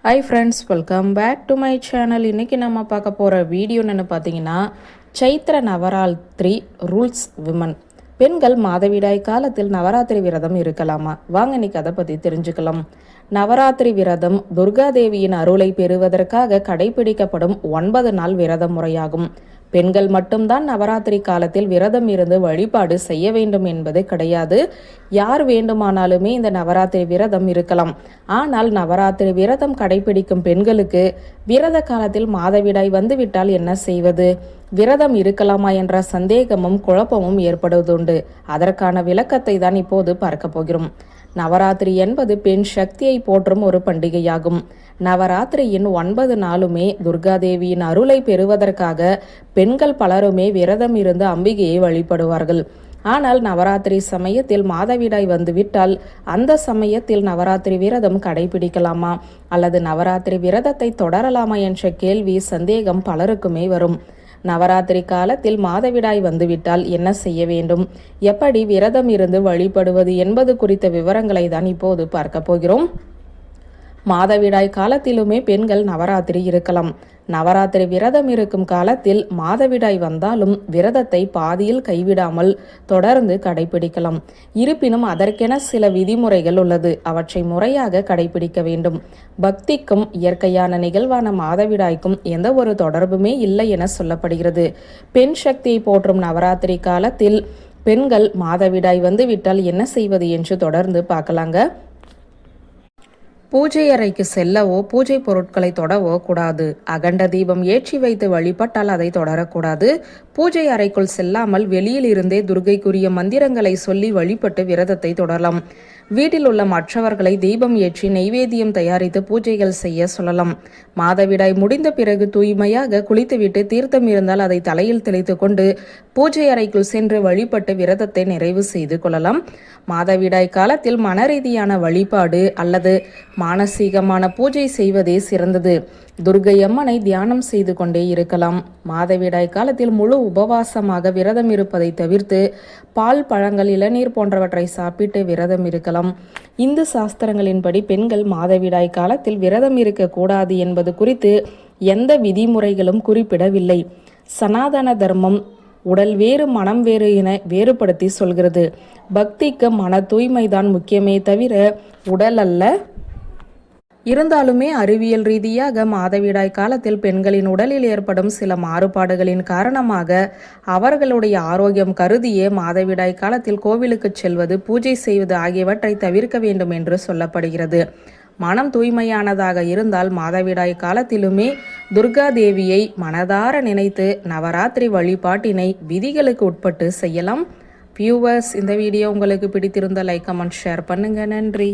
Hi friends, welcome back to my channel. இன்றைக்கி நம்ம பார்க்க போகிற வீடியோ என்னென்னு பார்த்தீங்கன்னா, சைத்திர நவராத்திரி ரூல்ஸ் விமன். பெண்கள் மாதவிடாய் காலத்தில் நவராத்திரி விரதம் இருக்கலாமா? வாங்க இன்னைக்கு அதை பற்றி தெரிஞ்சுக்கலாம். நவராத்திரி விரதம் துர்காதேவியின் அருளை பெறுவதற்காக கடைபிடிக்கப்படும் 9 நாள் விரத முறையாகும். பெண்கள் மட்டும்தான் நவராத்திரி காலத்தில் விரதம் இருந்து வழிபாடு செய்ய வேண்டும் என்பது கிடையாது. யார் வேண்டுமானாலுமே இந்த நவராத்திரி விரதம் இருக்கலாம். ஆனால் நவராத்திரி விரதம் கடைபிடிக்கும் பெண்களுக்கு விரத காலத்தில் மாதவிடாய் வந்துவிட்டால் என்ன செய்வது? விரதம் இருக்கலாமா என்ற சந்தேகமும் குழப்பமும் ஏற்படுவதுண்டு. அதற்கான விளக்கத்தை தான் இப்போது பார்க்க போகிறோம். நவராத்திரி என்பது பெண் சக்தியை போற்றும் ஒரு பண்டிகையாகும். நவராத்திரியின் 9 நாளுமே துர்காதேவியின் அருளை பெறுவதற்காக பெண்கள் பலருமே விரதம் இருந்து அம்பிகையை வழிபடுவார்கள். ஆனால் நவராத்திரி சமயத்தில் மாதவிடாய் வந்துவிட்டால் அந்த சமயத்தில் நவராத்திரி விரதம் கடைபிடிக்கலாமா அல்லது நவராத்திரி விரதத்தை தொடரலாமா என்ற கேள்வி, சந்தேகம் பலருக்குமே வரும். நவராத்திரி காலத்தில் மாதவிடாய் வந்துவிட்டால் என்ன செய்ய வேண்டும், எப்படி விரதம் இருந்து வழிபடுவது என்பது குறித்த விவரங்களை தான் இப்போது பார்க்க போகிறோம். மாதவிடாய் காலத்திலுமே பெண்கள் நவராத்திரி இருக்கலாம். நவராத்திரி விரதம் இருக்கும் காலத்தில் மாதவிடாய் வந்தாலும் விரதத்தை பாதியில் கைவிடாமல் தொடர்ந்து கடைபிடிக்கலாம். இருப்பினும் அதற்கென சில விதிமுறைகள் உள்ளது. அவற்றை முறையாக கடைபிடிக்க வேண்டும். பக்திக்கும் இயற்கையான நிகழ்வான மாதவிடாய்க்கும் எந்த ஒரு தொடர்புமே இல்லை என சொல்லப்படுகிறது. பெண் சக்தியை போற்றும் நவராத்திரி காலத்தில் பெண்கள் மாதவிடாய் வந்துவிட்டால் என்ன செய்வது என்று தொடர்ந்து பார்க்கலாங்க. பூஜை அறைக்கு செல்லவோ பூஜை பொருட்களை தொடவோ கூடாது. அகண்ட தீபம் ஏற்றி வைத்து வழிபட்டால் அதை தொடரக்கூடாது. பூஜை அறைக்குள் செல்லாமல் வெளியில் இருந்தே துர்கைக்குரிய மந்திரங்களை சொல்லி வழிபட்டு விரதத்தை தொடரலாம். வீட்டில் உள்ள மற்றவர்களை தீபம் ஏற்றி நெய்வேத்தியம் தயாரித்து பூஜைகள் செய்ய சொல்லலாம். மாதவிடாய் முடிந்த பிறகு தூய்மையாக குளித்துவிட்டு தீர்த்தம் இருந்தால் அதை தலையில் தெளித்து கொண்டு பூஜை அறைக்குள் சென்று வழிபட்டு விரதத்தை நிறைவு செய்து கொள்ளலாம். மாதவிடாய் காலத்தில் மனரீதியான வழிபாடு அல்லது மானசீகமான பூஜை செய்வதே சிறந்தது. துர்கை அம்மனை தியானம் செய்து கொண்டே இருக்கலாம். மாதவிடாய் காலத்தில் முழு உபவாசமாக விரதம் இருப்பதை தவிர்த்து பால், பழங்கள், இளநீர் போன்றவற்றை சாப்பிட்டு விரதம் இருக்கலாம். இந்து சாஸ்திரங்களின்படி பெண்கள் மாதவிடாய் காலத்தில் விரதம் இருக்கக்கூடாது என்பது குறித்து எந்த விதிமுறைகளும் குறிப்பிடவில்லை. சனாதன தர்மம் உடல் வேறு மனம் வேறு என வேறுபடுத்தி சொல்கிறது. பக்திக்கு மன தூய்மைதான் முக்கியமே தவிர உடல் அல்ல. இருந்தாலுமே அறிவியல் ரீதியாக மாதவிடாய் காலத்தில் பெண்களின் உடலில் ஏற்படும் சில மாறுபாடுகளின் காரணமாக அவர்களுடைய ஆரோக்கியம் கருதியே மாதவிடாய் காலத்தில் கோவிலுக்கு செல்வது, பூஜை செய்வது ஆகியவற்றை தவிர்க்க வேண்டும் என்று சொல்லப்படுகிறது. மனம் தூய்மையானதாக இருந்தால் மாதவிடாய் காலத்திலுமே துர்கா தேவியை மனதார நினைத்து நவராத்திரி வழிபாட்டினை விதிகளுக்கு உட்பட்டு செய்யலாம். வியூவர்ஸ், இந்த வீடியோ உங்களுக்கு பிடித்திருந்த லைக், கமெண்ட், ஷேர் பண்ணுங்க. நன்றி.